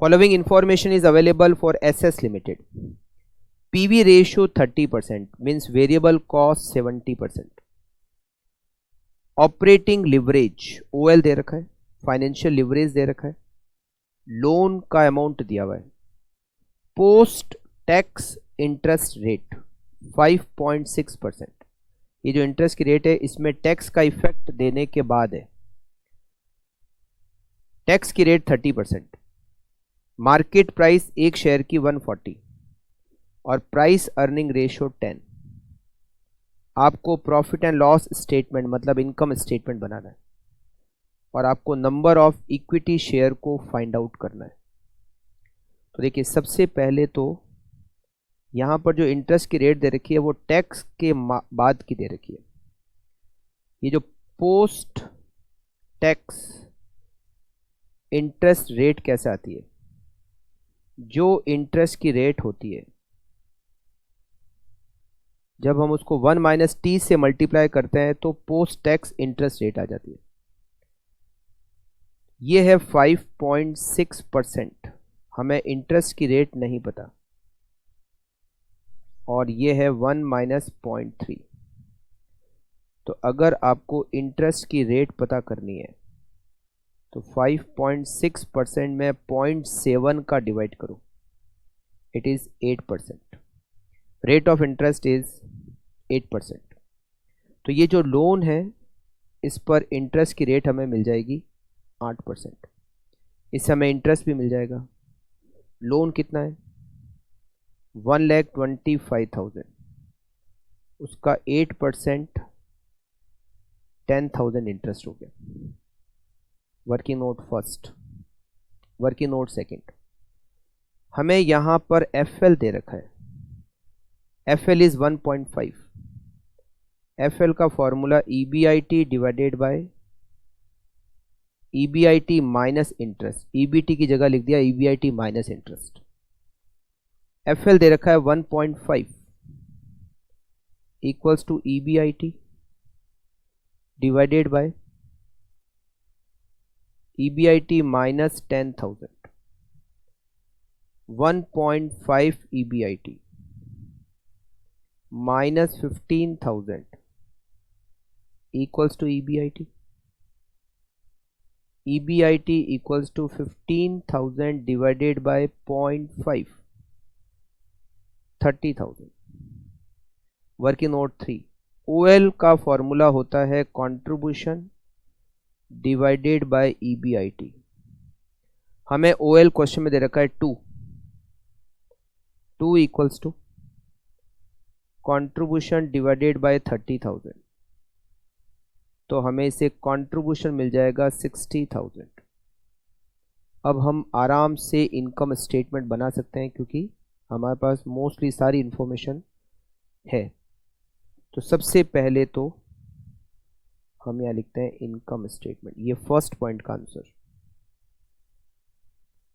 Following information is available for SS Limited. PV ratio 30% means variable cost 70%. Operating leverage OL दे रखा है, financial leverage दे रखा है, loan का amount दिया हुआ है, पोस्ट टैक्स इंटरेस्ट रेट 5.6%. ये जो इंटरेस्ट की रेट है इसमें टैक्स का इफेक्ट देने के बाद है. टैक्स की रेट 30%. मार्केट प्राइस एक शेयर की 140 और प्राइस अर्निंग रेशियो 10. आपको प्रॉफिट एंड लॉस स्टेटमेंट मतलब इनकम स्टेटमेंट बनाना है और आपको नंबर ऑफ इक्विटी शेयर को फाइंड आउट करना है. तो देखिए सबसे पहले तो यहाँ पर जो इंटरेस्ट की रेट दे रखी है वो टैक्स के बाद की दे रखी है. ये जो पोस्ट टैक्स इंटरेस्ट रेट कैसे आती है, जो इंटरेस्ट की रेट होती है जब हम उसको 1 - t से मल्टीप्लाई करते हैं तो पोस्ट टैक्स इंटरेस्ट रेट आ जाती है. ये है 5.6%. हमें इंटरेस्ट की रेट नहीं पता और ये है 1 - 0.3. तो अगर आपको इंटरेस्ट की रेट पता करनी है तो 5.6% में 0.7 का डिवाइड करो, it is 8%. Rate of interest is 8%. तो ये जो लोन है इस पर इंटरेस्ट की रेट हमें मिल जाएगी 8%. इससे हमें इंटरेस्ट भी मिल जाएगा. लोन कितना है 1,25,000, उसका 8% 10,000 इंटरेस्ट हो गया. Working note first, working note second. हमें यहाँ पर FL दे रखा है. FL is 1.5. FL का formula EBIT divided by EBIT minus interest. EBT की जगह लिख दिया EBIT माइनस इंटरेस्ट. FL दे रखा है 1.5 equals to EBIT divided by EBIT minus 10,000. 1.5 EBIT minus 15,000 equals to EBIT. EBIT equals to 15,000 divided by 0.5, 30,000. Working note 3. OL का formula होता है कंट्रीब्यूशन डिवाइडेड बाय EBIT. हमें OL क्वेश्चन में दे रखा है 2 equals to contribution divided by 30,000. तो हमें इसे कंट्रीब्यूशन मिल जाएगा 60,000. अब हम आराम से इनकम स्टेटमेंट बना सकते हैं क्योंकि हमारे पास मोस्टली सारी इंफॉर्मेशन है. तो सबसे पहले तो हम यहाँ लिखते हैं इनकम स्टेटमेंट. ये फर्स्ट पॉइंट का आंसर,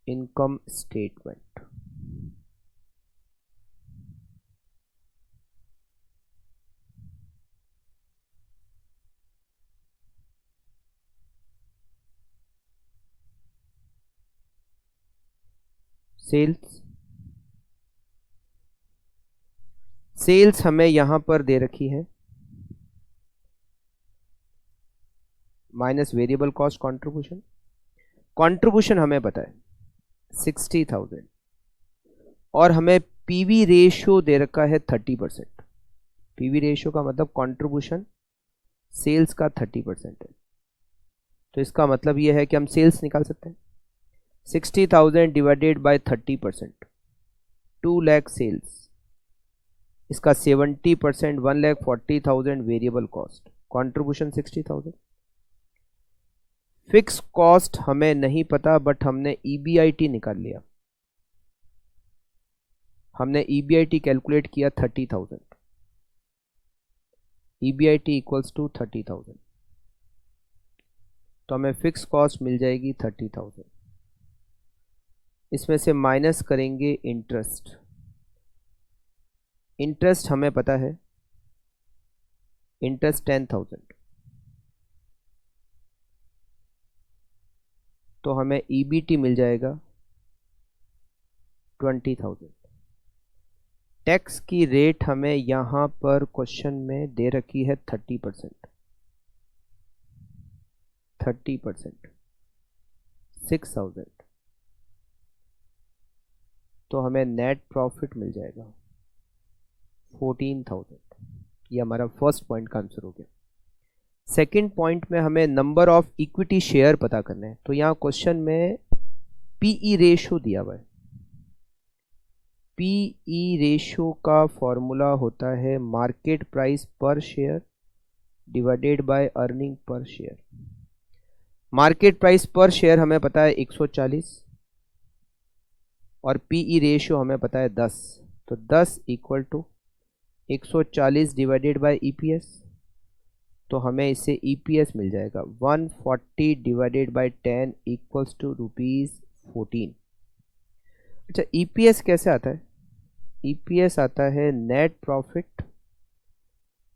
इनकम स्टेटमेंट. सेल्स हमें यहां पर दे रखी है minus variable cost contribution. Contribution हमें पता है 60,000 और हमें पीवी रेशियो दे रखा है 30%. पीवी रेशियो का मतलब कंट्रीब्यूशन सेल्स का 30% है. तो इसका मतलब यह है कि हम सेल्स निकाल सकते हैं. 60,000 डिवाइडेड बाय 30%, 2 लाख सेल्स. इसका 70% 1,40,000 variable cost. Contribution 60,000. Fix cost हमें नहीं पता बट हमने EBIT निकाल लिया. हमने EBIT कैलकुलेट किया 30,000. EBIT equals to 30,000. तो हमें फिक्स कॉस्ट मिल जाएगी 30,000. इसमें से माइनस करेंगे इंटरेस्ट. इंटरेस्ट हमें पता है इंटरेस्ट 10,000. तो हमें EBT मिल जाएगा 20,000। टैक्स की रेट हमें यहाँ पर क्वेश्चन में दे रखी है 30%। 30% 6,000, तो हमें नेट प्रॉफिट मिल जाएगा 14,000। ये हमारा फर्स्ट पॉइंट का आंसर हो गया। सेकंड पॉइंट में हमें नंबर ऑफ इक्विटी शेयर पता करना है। तो यहाँ क्वेश्चन में पीई रेशो दिया हुआ है। पीई रेशो का फॉर्मूला होता है मार्केट प्राइस पर share divided by earning per share. Market price पर शेयर हमें पता है 140 और पीई रेशियो हमें पता है 10। तो 10 equal to 140 divided by EPS, तो हमें इससे ईपीएस मिल जाएगा 140 डिवाइडेड बाय 10 इक्वल्स टू ₹14। अच्छा, ईपीएस कैसे आता है? ईपीएस आता है नेट प्रॉफिट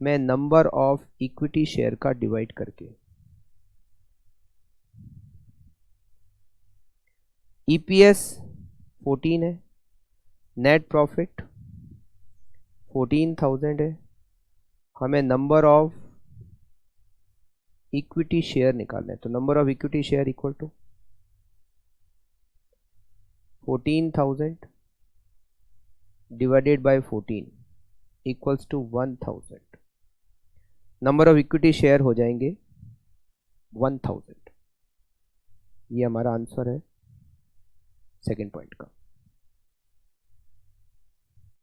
में नंबर ऑफ इक्विटी शेयर का डिवाइड करके। ईपीएस 14 है, नेट प्रॉफिट 14,000 है, हमें नंबर ऑफ इक्विटी शेयर निकालना है। तो number of equity share equal to 14,000 divided by 14 equals to 1,000। Number of equity share हो जाएंगे 1,000। ये हमारा आंसर है सेकेंड पॉइंट का।